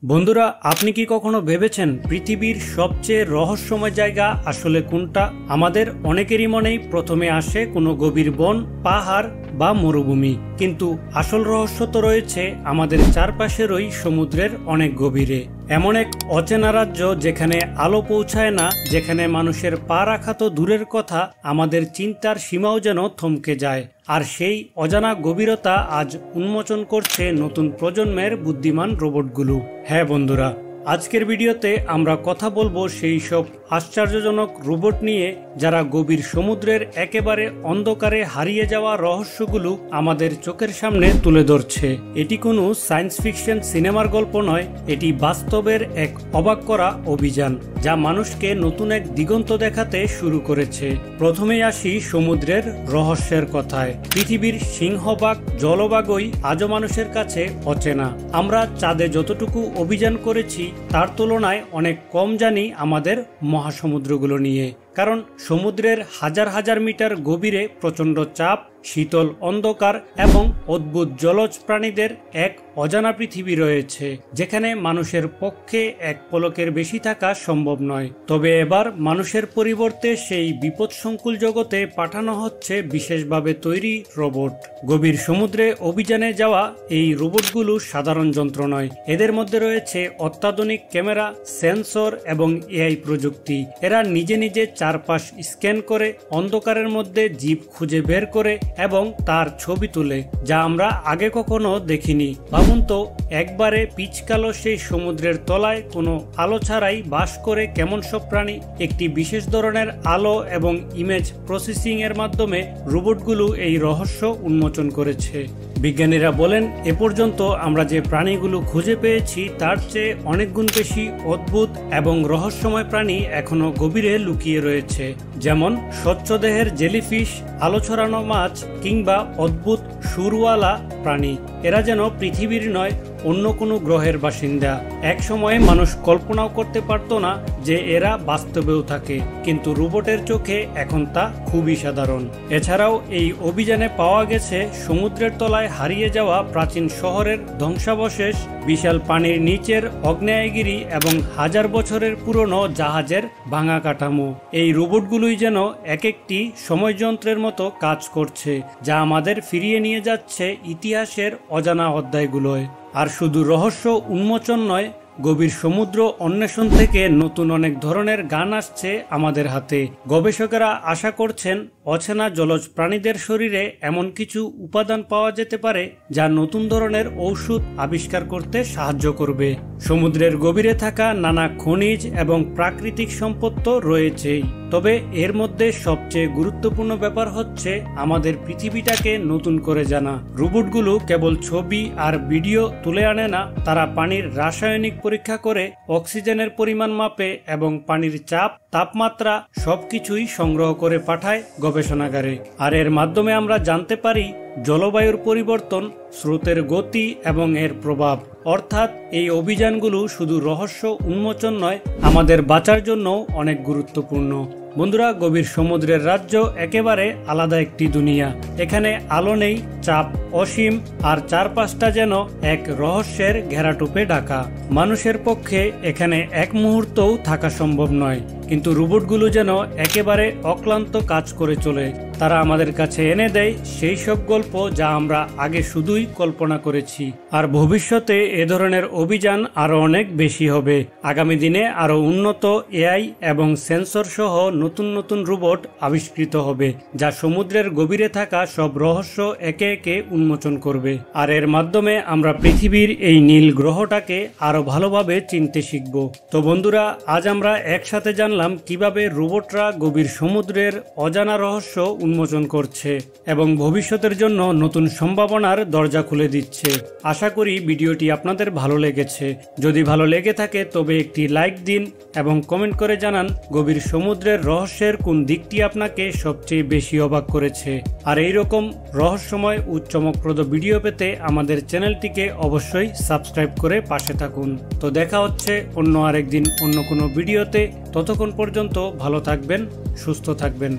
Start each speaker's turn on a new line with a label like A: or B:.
A: বন্ধুরা, আপনি কি কখনো ভেবেছেন পৃথিবীর সবচেয়ে রহস্যময় জায়গা আসলে কোনটা? আমাদের অনেকেরই মনেই প্রথমে আসে কোনো গভীর বন, পাহাড় বা মরুভূমি, কিন্তু আসল রহস্য তো রয়েছে আমাদের চারপাশেরই সমুদ্রের অনেক গভীরে। এমন এক অচেনা রাজ্য যেখানে আলো পৌঁছায় না, যেখানে মানুষের পা রাখা তো দূরের কথা, আমাদের চিন্তার সীমাও যেন থমকে যায়। আর সেই অজানা গভীরতা আজ উন্মোচন করছে নতুন প্রজন্মের বুদ্ধিমান রোবটগুলো। হ্যাঁ বন্ধুরা, আজকের ভিডিওতে আমরা কথা বলবো সেই সব আশ্চর্যজনক রোবট নিয়ে যারা গভীর সমুদ্রের একেবারে অন্ধকারে হারিয়ে যাওয়া রহস্যগুলো আমাদের চোখের সামনে তুলে ধরছে। এটি কোনো সায়েন্স ফিকশন সিনেমার গল্প নয়, এটি বাস্তবের এক অবাক করা অভিযান যা মানুষকে নতুন এক দিগন্ত দেখাতে শুরু করেছে। প্রথমেই আসি সমুদ্রের রহস্যের কথায়। পৃথিবীর সিংহভাগ জলভাগই আজও মানুষের কাছে অচেনা। আমরা চাঁদে যতটুকু অভিযান করেছি তার তুলনায় অনেক কম জানি আমাদের মহাসমুদ্রগুলো নিয়ে। কারণ সমুদ্রের হাজার হাজার মিটার গভীরে প্রচণ্ড চাপ, শীতল অন্ধকার এবং অদ্ভুত জলজ প্রাণীদের এক অজানা পৃথিবী রয়েছে, যেখানে মানুষের পক্ষে এক পলকের বেশি থাকা সম্ভব নয়। তবে এবার মানুষের পরিবর্তে সেই বিপদসংকুল জগতে পাঠানো হচ্ছে বিশেষভাবে তৈরি রোবট। গভীর সমুদ্রে অভিযানে যাওয়া এই রোবটগুলো সাধারণ যন্ত্র নয়, এদের মধ্যে রয়েছে অত্যাধুনিক ক্যামেরা, সেন্সর এবং এআই প্রযুক্তি। এরা নিজে নিজে চারপাশ স্ক্যান করে, অন্ধকারের মধ্যে জীব খুঁজে বের করে এবং তার ছবি তুলে, যা আমরা আগে কখনো দেখিনি। ভাবুন তো, একবারে পিচকালো সেই সমুদ্রের তলায় কোনো আলো ছাড়াই বাস করে কেমন সব প্রাণী। একটি বিশেষ ধরনের আলো এবং ইমেজ প্রসেসিং এর মাধ্যমে রোবটগুলো এই রহস্য উন্মোচন করেছে। বিজ্ঞানীরা বলেন, এ পর্যন্ত আমরা যে প্রাণীগুলো খুঁজে পেয়েছি তার চেয়ে অনেক গুণ বেশি অদ্ভুত এবং রহস্যময় প্রাণী এখনো গভীরে লুকিয়ে রয়েছে। যেমন স্বচ্ছ দেহের জেলিফিশ, আলো ছড়ানো মাছ কিংবা অদ্ভুত সুরওয়ালা প্রাণী। এরা যেন পৃথিবীর নয়, অন্য কোনো গ্রহের বাসিন্দা। এক সময়ে মানুষ কল্পনাও করতে পারত না যে এরা বাস্তবেও থাকে, কিন্তু রোবটের চোখে এখন তা খুবই সাধারণ। এছাড়াও এই অভিযানে পাওয়া গেছে সমুদ্রের তলায় হারিয়ে যাওয়া প্রাচীন শহরের ধ্বংসাবশেষ, বিশাল পানির নিচের আগ্নেয়গিরি এবং হাজার বছরের পুরনো জাহাজের ভাঙা কাঠামো। এই রোবটগুলোই যেন এক একটি সময়যন্ত্রের মতো কাজ করছে, যা আমাদের ফিরিয়ে নিয়ে যাচ্ছে ইতিহাসের অজানা অধ্যায়গুলোয়। আর শুধু রহস্য উন্মোচন নয়, গভীর সমুদ্র অন্বেষণ থেকে নতুন অনেক ধরনের গান আসছে আমাদের হাতে। গবেষকেরা আশা করছেন অচেনা জলজ প্রাণীদের শরীরে এমন কিছু উপাদান পাওয়া যেতে পারে যা নতুন ধরনের ঔষধ আবিষ্কার করতে সাহায্য করবে। সমুদ্রের গভীরে থাকা নানা খনিজ এবং প্রাকৃতিক সম্পদ তো রয়েছেই, তবে এর মধ্যে সবচেয়ে গুরুত্বপূর্ণ ব্যাপার হচ্ছে আমাদের পৃথিবীটাকে নতুন করে জানা। রোবটগুলো কেবল ছবি আর ভিডিও তুলে আনে না, তারা পানির রাসায়নিক পরীক্ষা করে, অক্সিজেনের পরিমাণ মাপে এবং পানির চাপ, তাপমাত্রা সবকিছুই সংগ্রহ করে পাঠায় গবেষণাগারে। আর এর মাধ্যমে আমরা জানতে পারি জলবায়ুর পরিবর্তন, স্রোতের গতি এবং এর প্রভাব। অর্থাৎ এই অভিযানগুলো শুধু রহস্য উন্মোচন নয়, আমাদের বাঁচার জন্য অনেক গুরুত্বপূর্ণ। বন্ধুরা, গভীর সমুদ্রের রাজ্য একেবারে আলাদা একটি দুনিয়া। এখানে আলো নেই, চাপ অসীম, আর চারপাশটা যেন এক রহস্যের ঘেরাটোপে ঢাকা। মানুষের পক্ষে এখানে এক মুহূর্তও থাকা সম্ভব নয়, কিন্তু রোবটগুলো যেন একেবারে অক্লান্ত কাজ করে চলে। তারা আমাদের কাছে এনে দেয় সেই সব গল্প যা আমরা আগে শুধুই কল্পনা করেছি। আর ভবিষ্যতে এ ধরনের অভিযান আরো অনেক বেশি হবে। আগামী দিনে আরো উন্নত এআই এবং সেন্সর সহ নতুন নতুন রোবট আবিষ্কৃত হবে, যা সমুদ্রের গভীরে থাকা সব রহস্য একে একে উন্মোচন করবে। আর এর মাধ্যমে আমরা পৃথিবীর এই নীল গ্রহটাকে আরো ভালোভাবে চিনতে শিখব। তো বন্ধুরা, আজ আমরা একসাথে জানলাম কিভাবে রোবটরা গভীর সমুদ্রের অজানা রহস্য উন্মোচন করছে এবং ভবিষ্যতের জন্য নতুন সম্ভাবনার দরজা খুলে দিচ্ছে। আশা করি ভিডিওটি আপনাদের ভালো লেগেছে। যদি ভালো লেগে থাকে তবে একটি লাইক দিন এবং কমেন্ট করে জানান গভীর সমুদ্রের রহস্যের কোন দিকটি আপনাকে সবচেয়ে বেশি অবাক করেছে। আর এইরকম রহস্যময় ও চমকপ্রদ ভিডিও পেতে আমাদের চ্যানেলটিকে অবশ্যই সাবস্ক্রাইব করে পাশে থাকুন। তো দেখা হচ্ছে অন্য আরেকদিন অন্য কোনো ভিডিওতে। ততক্ষণ পর্যন্ত ভালো থাকবেন, সুস্থ থাকবেন।